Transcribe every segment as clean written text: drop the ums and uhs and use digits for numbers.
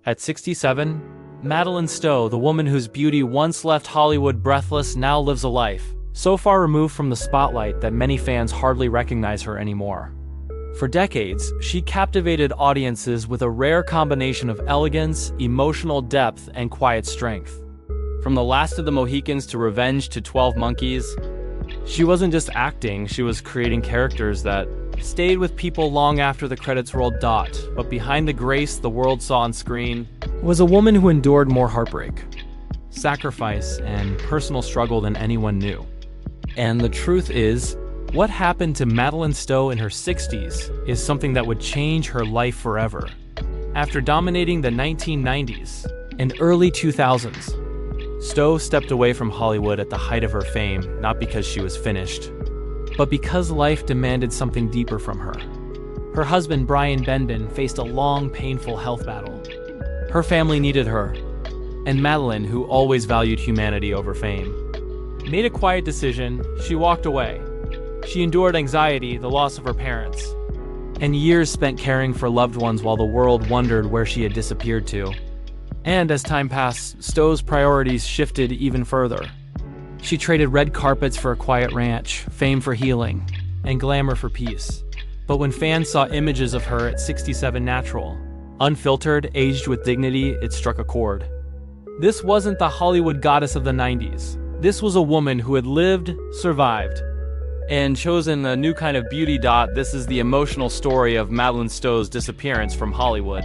At 67, Madeleine Stowe, the woman whose beauty once left Hollywood breathless, now lives a life so far removed from the spotlight that many fans hardly recognize her anymore. For decades, she captivated audiences with a rare combination of elegance, emotional depth, and quiet strength. From The Last of the Mohicans to Revenge to 12 Monkeys, she wasn't just acting, she was creating characters that stayed with people long after the credits rolled. But behind the grace the world saw on screen was a woman who endured more heartbreak, sacrifice, and personal struggle than anyone knew. And the truth is, what happened to Madeleine Stowe in her 60s is something that would change her life forever. After dominating the 1990s and early 2000s, Stowe stepped away from Hollywood at the height of her fame, not because she was finished, but because life demanded something deeper from her. Her husband, Brian Benben, faced a long, painful health battle. Her family needed her, and Madeleine, who always valued humanity over fame, made a quiet decision. She walked away. She endured anxiety, the loss of her parents, and years spent caring for loved ones while the world wondered where she had disappeared to. And as time passed, Stowe's priorities shifted even further. She traded red carpets for a quiet ranch, fame for healing, and glamour for peace. But when fans saw images of her at 67 natural, unfiltered, aged with dignity, it struck a chord. This wasn't the Hollywood goddess of the 90s. This was a woman who had lived, survived, and chosen a new kind of beauty. This is the emotional story of Madeleine Stowe's disappearance from Hollywood,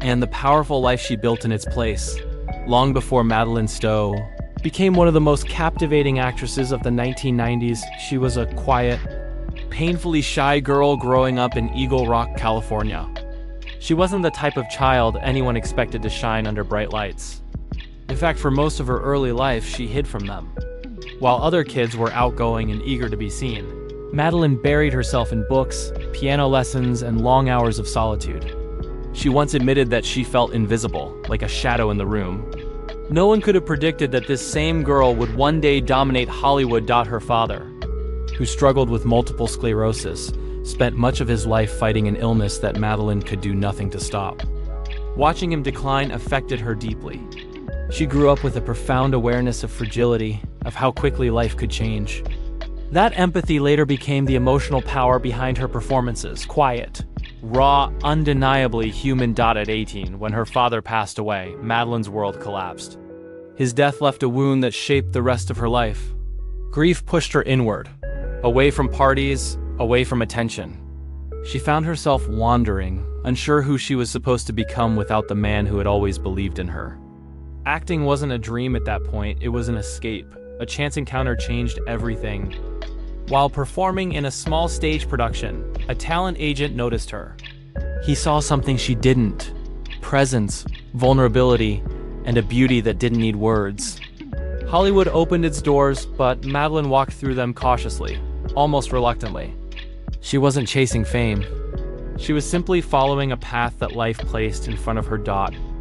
and the powerful life she built in its place. Long before Madeleine Stowe became one of the most captivating actresses of the 1990s, she was a quiet, painfully shy girl growing up in Eagle Rock, California. She wasn't the type of child anyone expected to shine under bright lights. In fact, for most of her early life, she hid from them. While other kids were outgoing and eager to be seen, Madeleine buried herself in books, piano lessons, and long hours of solitude. She once admitted that she felt invisible, like a shadow in the room. No one could have predicted that this same girl would one day dominate Hollywood. Her father, who struggled with multiple sclerosis, spent much of his life fighting an illness that Madeleine could do nothing to stop. Watching him decline affected her deeply. She grew up with a profound awareness of fragility, of how quickly life could change. That empathy later became the emotional power behind her performances. Quiet, raw, undeniably human. At 18, when her father passed away, Madeleine's world collapsed. His death left a wound that shaped the rest of her life. Grief pushed her inward, away from parties, away from attention. She found herself wandering, unsure who she was supposed to become without the man who had always believed in her. Acting wasn't a dream at that point, it was an escape. A chance encounter changed everything. While performing in a small stage production, a talent agent noticed her. He saw something she didn't: presence, vulnerability, and a beauty that didn't need words. Hollywood opened its doors, but Madeleine walked through them cautiously, almost reluctantly. She wasn't chasing fame. She was simply following a path that life placed in front of her.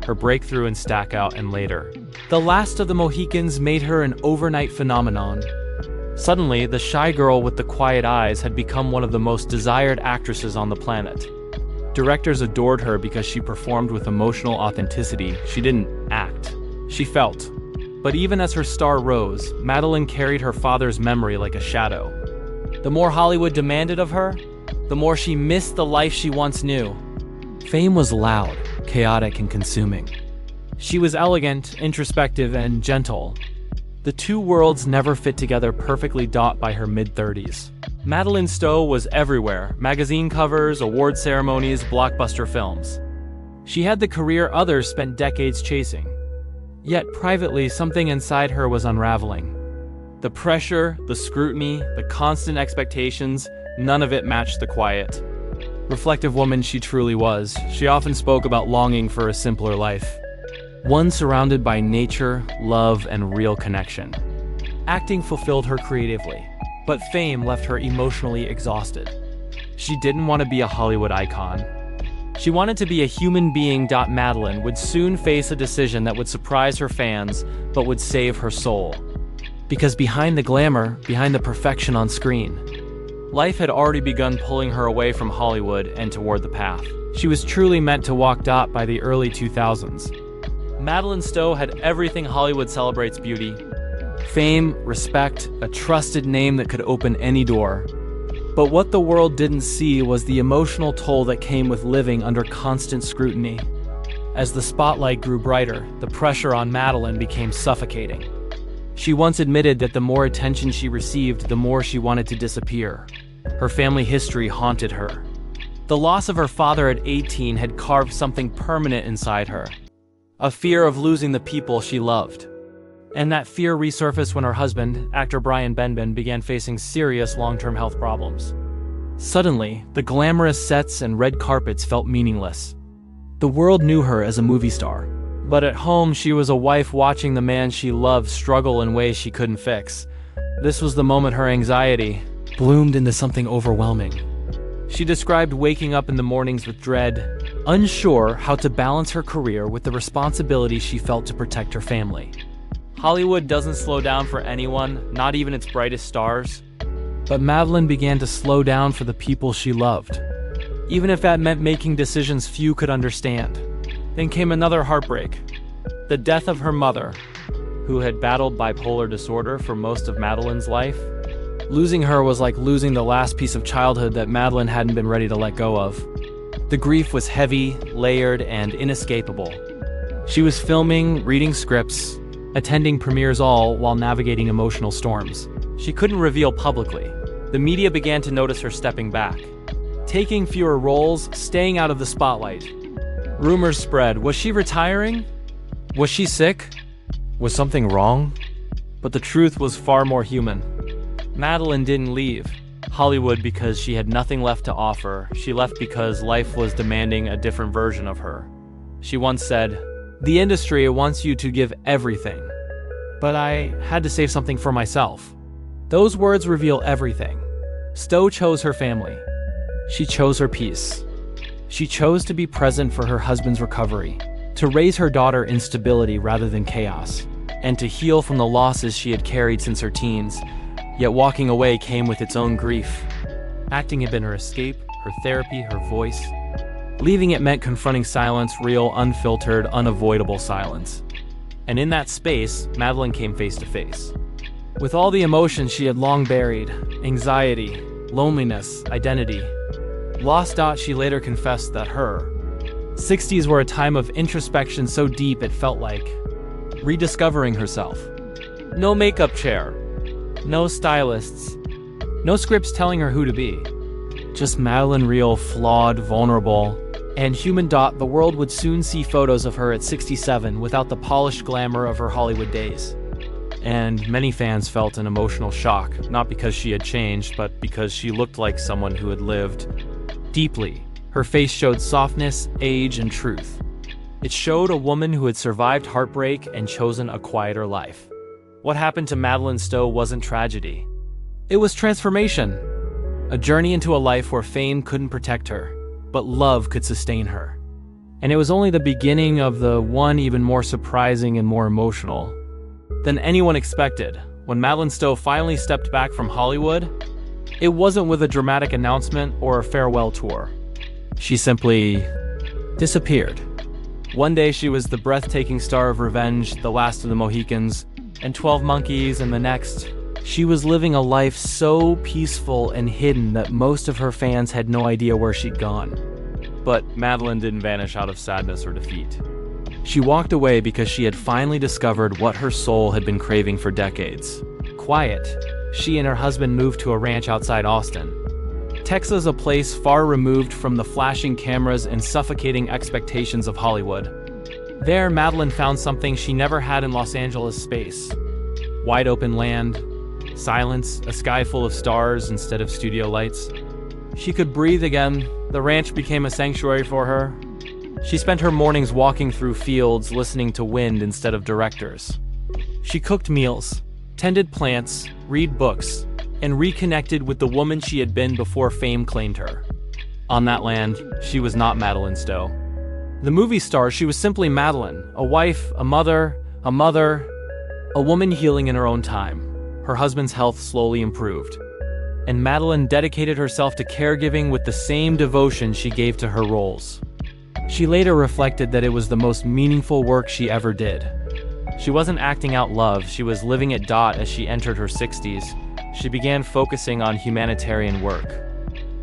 Her breakthrough in Stackout and later The Last of the Mohicans made her an overnight phenomenon. Suddenly, the shy girl with the quiet eyes had become one of the most desired actresses on the planet. Directors adored her because she performed with emotional authenticity. She didn't act, she felt. But even as her star rose, Madeleine carried her father's memory like a shadow. The more Hollywood demanded of her, the more she missed the life she once knew. Fame was loud, chaotic, and consuming. She was elegant, introspective, and gentle. The two worlds never fit together perfectly. By her mid-30s, Madeleine Stowe was everywhere: magazine covers, award ceremonies, blockbuster films. She had the career others spent decades chasing. Yet privately, something inside her was unraveling. The pressure, the scrutiny, the constant expectations, none of it matched the quiet, reflective woman she truly was. She often spoke about longing for a simpler life, one surrounded by nature, love, and real connection. Acting fulfilled her creatively, but fame left her emotionally exhausted. She didn't want to be a Hollywood icon. She wanted to be a human being. Madeleine would soon face a decision that would surprise her fans, but would save her soul. Because behind the glamour, behind the perfection on screen, life had already begun pulling her away from Hollywood and toward the path She was truly meant to walk by the early 2000s. Madeleine Stowe had everything Hollywood celebrates: beauty, fame, respect, a trusted name that could open any door. But what the world didn't see was the emotional toll that came with living under constant scrutiny. As the spotlight grew brighter, the pressure on Madeleine became suffocating. She once admitted that the more attention she received, the more she wanted to disappear. Her family history haunted her. The loss of her father at 18 had carved something permanent inside her. A fear of losing the people she loved. And that fear resurfaced when her husband, actor Brian Benben, began facing serious long-term health problems. Suddenly, the glamorous sets and red carpets felt meaningless. The world knew her as a movie star. But at home, she was a wife watching the man she loved struggle in ways she couldn't fix. This was the moment her anxiety bloomed into something overwhelming. She described waking up in the mornings with dread, unsure how to balance her career with the responsibility she felt to protect her family. Hollywood doesn't slow down for anyone, not even its brightest stars. But Madeleine began to slow down for the people she loved, even if that meant making decisions few could understand. Then came another heartbreak, the death of her mother, who had battled bipolar disorder for most of Madeleine's life. Losing her was like losing the last piece of childhood that Madeleine hadn't been ready to let go of. The grief was heavy, layered, and inescapable. She was filming, reading scripts, attending premieres, all while navigating emotional storms. She couldn't reveal publicly. The media began to notice her stepping back, taking fewer roles, staying out of the spotlight. Rumors spread. Was she retiring? Was she sick? Was something wrong? But the truth was far more human. Madeleine didn't leave Hollywood because she had nothing left to offer. She left because life was demanding a different version of her. She once said, "The industry wants you to give everything, but I had to save something for myself." Those words reveal everything. Stowe chose her family. She chose her peace. She chose to be present for her husband's recovery, to raise her daughter in stability rather than chaos, and to heal from the losses she had carried since her teens. Yet walking away came with its own grief. Acting had been her escape, her therapy, her voice. Leaving it meant confronting silence, real, unfiltered, unavoidable silence. And in that space, Madeleine came face to face with all the emotions she had long buried: anxiety, loneliness, identity. Lost. She later confessed that her 60s were a time of introspection so deep it felt like rediscovering herself. No makeup chair, no stylists, no scripts telling her who to be. Just Madeleine, real, flawed, vulnerable, and human. The world would soon see photos of her at 67 without the polished glamour of her Hollywood days. And many fans felt an emotional shock, not because she had changed, but because she looked like someone who had lived deeply. Her face showed softness, age, and truth. It showed a woman who had survived heartbreak and chosen a quieter life. What happened to Madeleine Stowe wasn't tragedy. It was transformation. A journey into a life where fame couldn't protect her, but love could sustain her. And it was only the beginning of the one even more surprising and more emotional than anyone expected. When Madeleine Stowe finally stepped back from Hollywood, it wasn't with a dramatic announcement or a farewell tour. She simply disappeared. One day she was the breathtaking star of Revenge, The Last of the Mohicans, and 12 Monkeys, and the next, she was living a life so peaceful and hidden that most of her fans had no idea where she'd gone. But Madeleine didn't vanish out of sadness or defeat. She walked away because she had finally discovered what her soul had been craving for decades: quiet. She and her husband moved to a ranch outside Austin, Texas, a place far removed from the flashing cameras and suffocating expectations of Hollywood. There, Madeleine found something she never had in Los Angeles: space. Wide open land, silence, a sky full of stars instead of studio lights. She could breathe again. The ranch became a sanctuary for her. She spent her mornings walking through fields, listening to wind instead of directors. She cooked meals, tended plants, read books, and reconnected with the woman she had been before fame claimed her. On that land, she was not Madeleine Stowe, the movie star. She was simply Madeleine, a wife, a mother, a woman healing in her own time. Her husband's health slowly improved, and Madeleine dedicated herself to caregiving with the same devotion she gave to her roles. She later reflected that it was the most meaningful work she ever did. She wasn't acting out love, she was living it. As she entered her 60s, she began focusing on humanitarian work.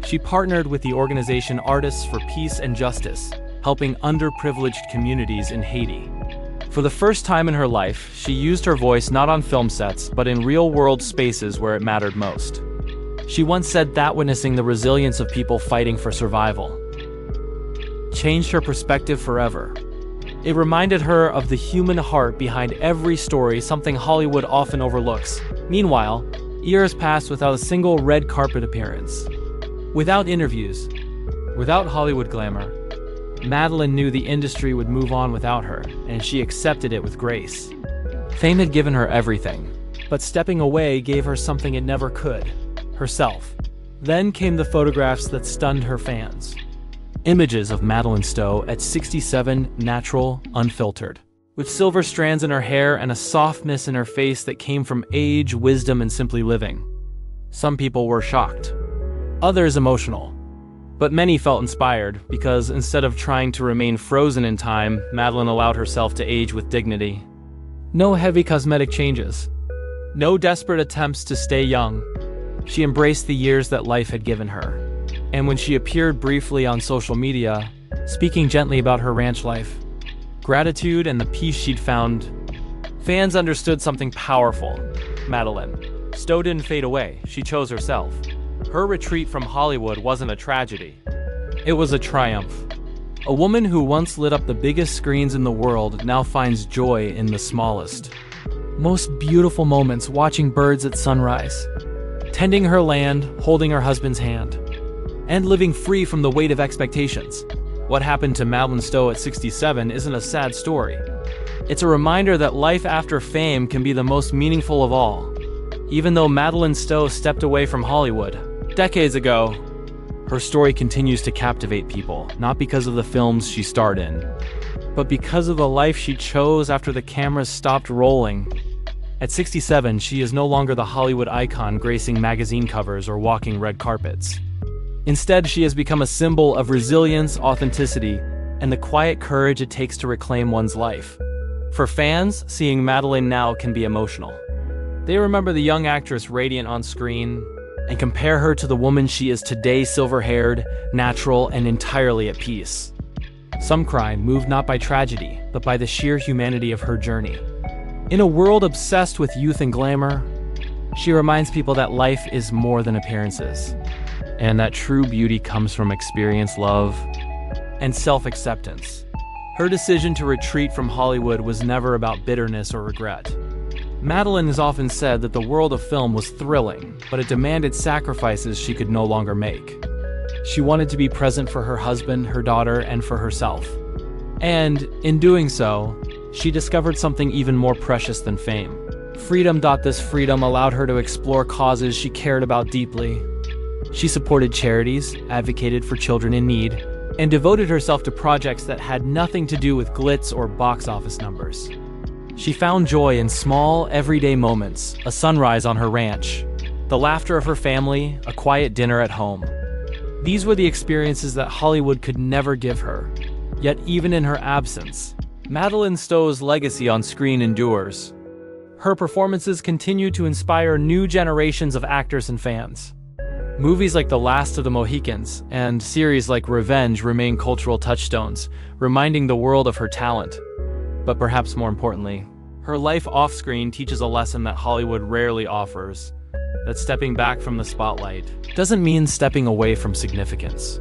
She partnered with the organization Artists for Peace and Justice, helping underprivileged communities in Haiti. For the first time in her life, she used her voice not on film sets, but in real-world spaces where it mattered most. She once said that witnessing the resilience of people fighting for survival changed her perspective forever. It reminded her of the human heart behind every story, something Hollywood often overlooks. Meanwhile, years passed without a single red carpet appearance. Without interviews, without Hollywood glamour, Madeleine knew the industry would move on without her, and she accepted it with grace. Fame had given her everything, but stepping away gave her something it never could: herself. Then came the photographs that stunned her fans. Images of Madeleine Stowe at 67, natural, unfiltered, with silver strands in her hair and a softness in her face that came from age, wisdom, and simply living. Some people were shocked, others emotional, but many felt inspired because instead of trying to remain frozen in time, Madeleine allowed herself to age with dignity. No heavy cosmetic changes, no desperate attempts to stay young. She embraced the years that life had given her. And when she appeared briefly on social media, speaking gently about her ranch life, gratitude, and the peace she'd found, fans understood something powerful. Madeleine Stowe didn't fade away, she chose herself. Her retreat from Hollywood wasn't a tragedy. It was a triumph. A woman who once lit up the biggest screens in the world now finds joy in the smallest, most beautiful moments: watching birds at sunrise, tending her land, holding her husband's hand, and living free from the weight of expectations. What happened to Madeleine Stowe at 67 isn't a sad story. It's a reminder that life after fame can be the most meaningful of all. Even though Madeleine Stowe stepped away from Hollywood decades ago, her story continues to captivate people, not because of the films she starred in, but because of the life she chose after the cameras stopped rolling. At 67, she is no longer the Hollywood icon gracing magazine covers or walking red carpets. Instead, she has become a symbol of resilience, authenticity, and the quiet courage it takes to reclaim one's life. For fans, seeing Madeleine now can be emotional. They remember the young actress radiant on screen and compare her to the woman she is today: silver-haired, natural, and entirely at peace. Some cry, moved not by tragedy, but by the sheer humanity of her journey. In a world obsessed with youth and glamour, she reminds people that life is more than appearances, and that true beauty comes from experience, love, and self-acceptance. Her decision to retreat from Hollywood was never about bitterness or regret. Madeleine has often said that the world of film was thrilling, but it demanded sacrifices she could no longer make. She wanted to be present for her husband, her daughter, and for herself. And in doing so, she discovered something even more precious than fame: freedom. This freedom allowed her to explore causes she cared about deeply. She supported charities, advocated for children in need, and devoted herself to projects that had nothing to do with glitz or box office numbers. She found joy in small, everyday moments: a sunrise on her ranch, the laughter of her family, a quiet dinner at home. These were the experiences that Hollywood could never give her. Yet even in her absence, Madeleine Stowe's legacy on screen endures. Her performances continue to inspire new generations of actors and fans. Movies like The Last of the Mohicans and series like Revenge remain cultural touchstones, reminding the world of her talent. But perhaps more importantly, her life off-screen teaches a lesson that Hollywood rarely offers: that stepping back from the spotlight doesn't mean stepping away from significance.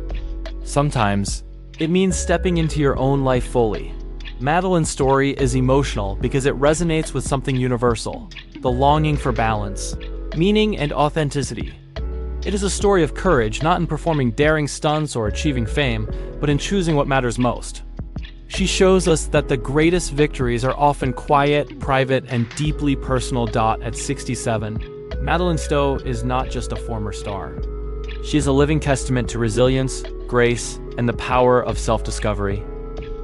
Sometimes, it means stepping into your own life fully. Madeleine's story is emotional because it resonates with something universal: the longing for balance, meaning, and authenticity. It is a story of courage, not in performing daring stunts or achieving fame, but in choosing what matters most. She shows us that the greatest victories are often quiet, private, and deeply personal. At 67, Madeleine Stowe is not just a former star. She is a living testament to resilience, grace, and the power of self-discovery.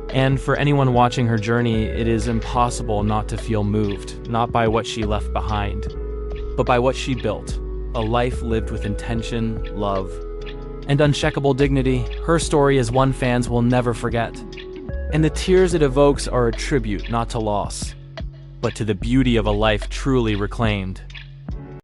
And for anyone watching her journey, it is impossible not to feel moved, not by what she left behind, but by what she built. a life lived with intention, love, and unshakable dignity. Her story is one fans will never forget. And the tears it evokes are a tribute not to loss, but to the beauty of a life truly reclaimed.